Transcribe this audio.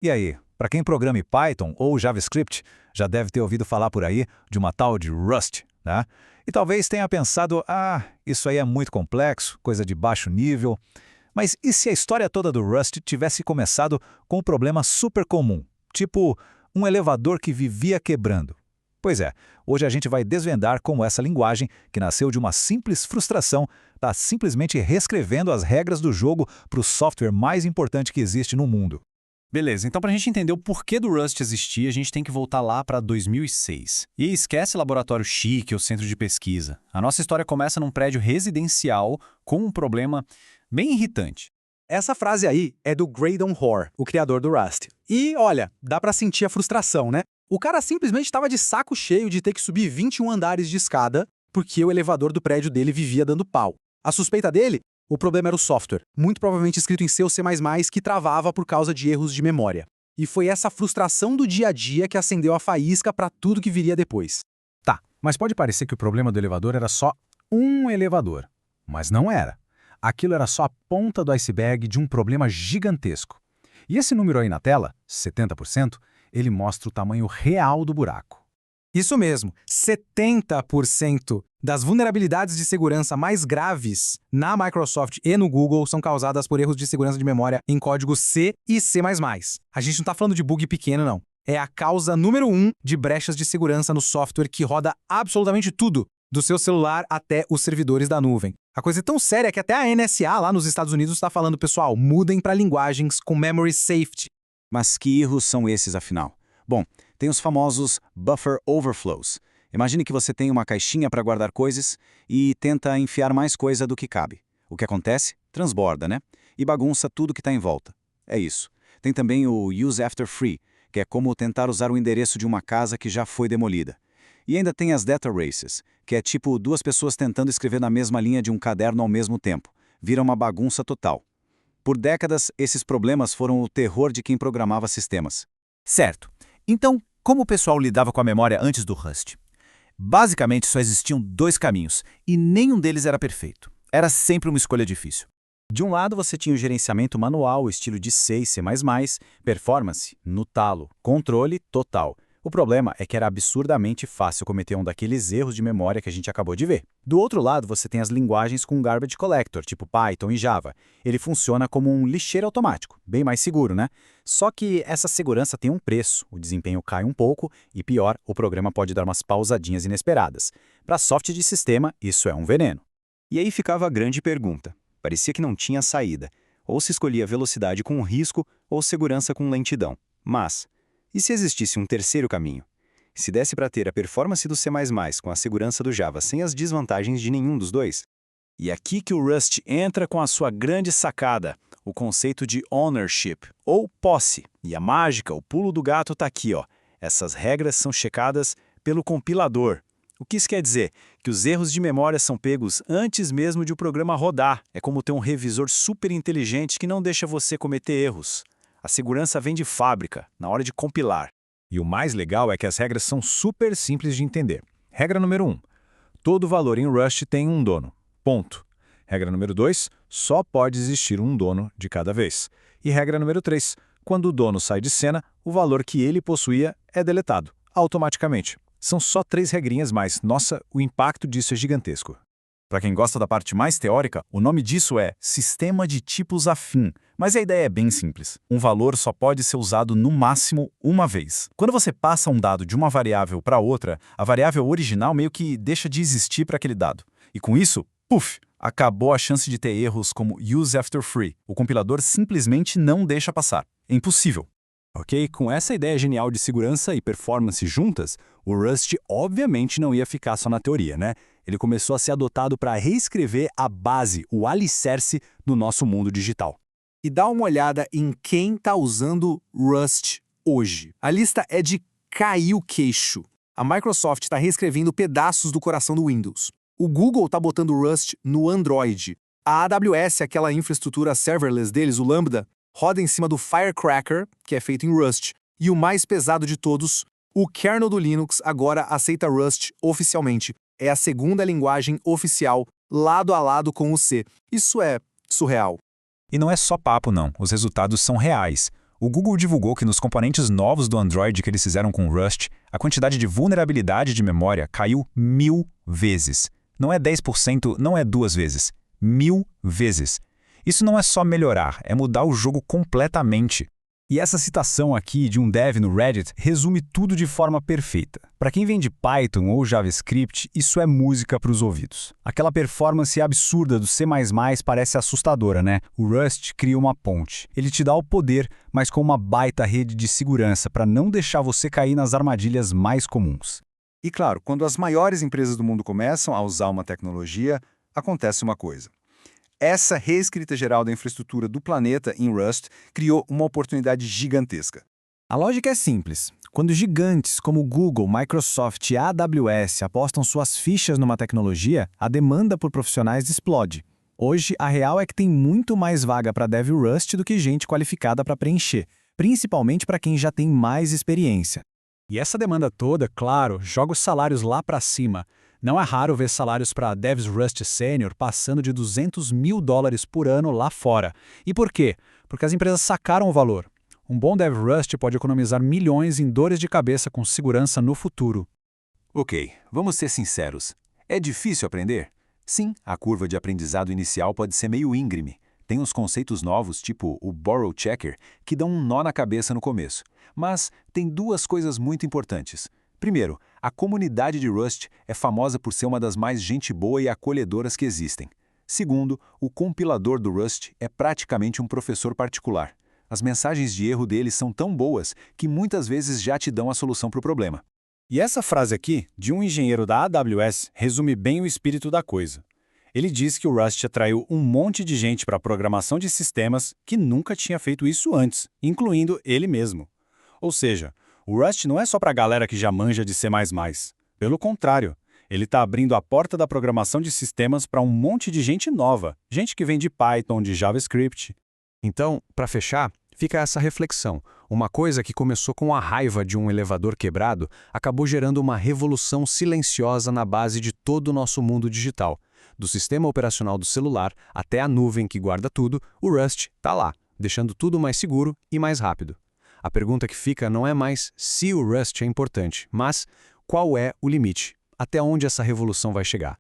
E aí, para quem programa em Python ou JavaScript, já deve ter ouvido falar por aí de uma tal de Rust, né? E talvez tenha pensado, isso aí é muito complexo, coisa de baixo nível. Mas e se a história toda do Rust tivesse começado com um problema super comum, tipo um elevador que vivia quebrando? Pois é, hoje a gente vai desvendar como essa linguagem, que nasceu de uma simples frustração, está simplesmente reescrevendo as regras do jogo para o software mais importante que existe no mundo. Beleza, então para a gente entender o porquê do Rust existir, a gente tem que voltar lá para 2006. E esquece laboratório chique ou centro de pesquisa. A nossa história começa num prédio residencial com um problema bem irritante. Essa frase aí é do Graydon Hoare, o criador do Rust. E, olha, dá pra sentir a frustração, né? O cara simplesmente estava de saco cheio de ter que subir 21 andares de escada porque o elevador do prédio dele vivia dando pau. A suspeita dele? O problema era o software, muito provavelmente escrito em C ou C++, que travava por causa de erros de memória. E foi essa frustração do dia a dia que acendeu a faísca para tudo que viria depois. Tá, mas pode parecer que o problema do elevador era só um elevador. Mas não era. Aquilo era só a ponta do iceberg de um problema gigantesco. E esse número aí na tela, 70%, ele mostra o tamanho real do buraco. Isso mesmo, 70% das vulnerabilidades de segurança mais graves na Microsoft e no Google são causadas por erros de segurança de memória em código C e C++. A gente não está falando de bug pequeno, não. É a causa número 1 de brechas de segurança no software que roda absolutamente tudo, do seu celular até os servidores da nuvem. A coisa é tão séria que até a NSA lá nos Estados Unidos está falando, pessoal, mudem para linguagens com memory safety. Mas que erros são esses, afinal? Bom, tem os famosos buffer overflows. Imagine que você tem uma caixinha para guardar coisas e tenta enfiar mais coisa do que cabe. O que acontece? Transborda, né? E bagunça tudo que está em volta. É isso. Tem também o use after free, que é como tentar usar o endereço de uma casa que já foi demolida. E ainda tem as data races, que é tipo duas pessoas tentando escrever na mesma linha de um caderno ao mesmo tempo. Vira uma bagunça total. Por décadas, esses problemas foram o terror de quem programava sistemas. Certo. Então, como o pessoal lidava com a memória antes do Rust? Basicamente, só existiam dois caminhos, e nenhum deles era perfeito. Era sempre uma escolha difícil. De um lado, você tinha o gerenciamento manual, estilo de C e C++, performance, no talo, controle total. O problema é que era absurdamente fácil cometer um daqueles erros de memória que a gente acabou de ver. Do outro lado, você tem as linguagens com garbage collector, tipo Python e Java. Ele funciona como um lixeiro automático, bem mais seguro, né? Só que essa segurança tem um preço, o desempenho cai um pouco e, pior, o programa pode dar umas pausadinhas inesperadas. Para software de sistema, isso é um veneno. E aí ficava a grande pergunta. Parecia que não tinha saída. Ou se escolhia velocidade com risco, ou segurança com lentidão. Mas, e se existisse um terceiro caminho? Se desse para ter a performance do C++ com a segurança do Java sem as desvantagens de nenhum dos dois? E aqui que o Rust entra com a sua grande sacada, o conceito de ownership, ou posse. E a mágica, o pulo do gato está aqui, ó. Essas regras são checadas pelo compilador. O que isso quer dizer? Que os erros de memória são pegos antes mesmo de o programa rodar. É como ter um revisor super inteligente que não deixa você cometer erros. A segurança vem de fábrica, na hora de compilar. E o mais legal é que as regras são super simples de entender. Regra número 1. Todo valor em Rust tem um dono. Ponto. Regra número 2. Só pode existir um dono de cada vez. E regra número 3. Quando o dono sai de cena, o valor que ele possuía é deletado, automaticamente. São só 3 regrinhas, mas, nossa, o impacto disso é gigantesco. Para quem gosta da parte mais teórica, o nome disso é sistema de tipos afim. Mas a ideia é bem simples. Um valor só pode ser usado no máximo uma vez. Quando você passa um dado de uma variável para outra, a variável original meio que deixa de existir para aquele dado. E com isso, puf, acabou a chance de ter erros como use after free. O compilador simplesmente não deixa passar. É impossível. Ok? Com essa ideia genial de segurança e performance juntas, o Rust obviamente não ia ficar só na teoria, né? Ele começou a ser adotado para reescrever a base, o alicerce do nosso mundo digital. E dá uma olhada em quem está usando Rust hoje. A lista é de cair o queixo. A Microsoft está reescrevendo pedaços do coração do Windows. O Google está botando Rust no Android. A AWS, aquela infraestrutura serverless deles, o Lambda, roda em cima do Firecracker, que é feito em Rust. E o mais pesado de todos, o kernel do Linux agora aceita Rust oficialmente. É a segunda linguagem oficial, lado a lado com o C. Isso é surreal. E não é só papo, não. Os resultados são reais. O Google divulgou que nos componentes novos do Android que eles fizeram com Rust, a quantidade de vulnerabilidade de memória caiu 1000 vezes. Não é 10%, não é 2 vezes. 1000 vezes. Isso não é só melhorar, é mudar o jogo completamente. E essa citação aqui de um dev no Reddit resume tudo de forma perfeita. Para quem vem de Python ou JavaScript, isso é música para os ouvidos. Aquela performance absurda do C++ parece assustadora, né? O Rust cria uma ponte. Ele te dá o poder, mas com uma baita rede de segurança para não deixar você cair nas armadilhas mais comuns. E claro, quando as maiores empresas do mundo começam a usar uma tecnologia, acontece uma coisa. Essa reescrita geral da infraestrutura do planeta em Rust criou uma oportunidade gigantesca. A lógica é simples. Quando gigantes como Google, Microsoft e AWS apostam suas fichas numa tecnologia, a demanda por profissionais explode. Hoje, a real é que tem muito mais vaga para Dev Rust do que gente qualificada para preencher, principalmente para quem já tem mais experiência. E essa demanda toda, claro, joga os salários lá para cima. Não é raro ver salários para Devs Rust Senior passando de $200 mil por ano lá fora. E por quê? Porque as empresas sacaram o valor. Um bom Dev Rust pode economizar milhões em dores de cabeça com segurança no futuro. Ok, vamos ser sinceros. É difícil aprender? Sim, a curva de aprendizado inicial pode ser meio íngreme. Tem uns conceitos novos, tipo o Borrow Checker, que dão um nó na cabeça no começo. Mas tem duas coisas muito importantes. Primeiro, a comunidade de Rust é famosa por ser uma das mais gente boa e acolhedoras que existem. Segundo, o compilador do Rust é praticamente um professor particular. As mensagens de erro dele são tão boas que muitas vezes já te dão a solução para o problema. E essa frase aqui, de um engenheiro da AWS, resume bem o espírito da coisa. Ele diz que o Rust atraiu um monte de gente para a programação de sistemas que nunca tinha feito isso antes, incluindo ele mesmo. Ou seja, o Rust não é só para a galera que já manja de C++. Pelo contrário, ele está abrindo a porta da programação de sistemas para um monte de gente nova, gente que vem de Python, de JavaScript. Então, para fechar, fica essa reflexão. Uma coisa que começou com a raiva de um elevador quebrado acabou gerando uma revolução silenciosa na base de todo o nosso mundo digital. Do sistema operacional do celular até a nuvem que guarda tudo, o Rust está lá, deixando tudo mais seguro e mais rápido. A pergunta que fica não é mais se o Rust é importante, mas qual é o limite? Até onde essa revolução vai chegar?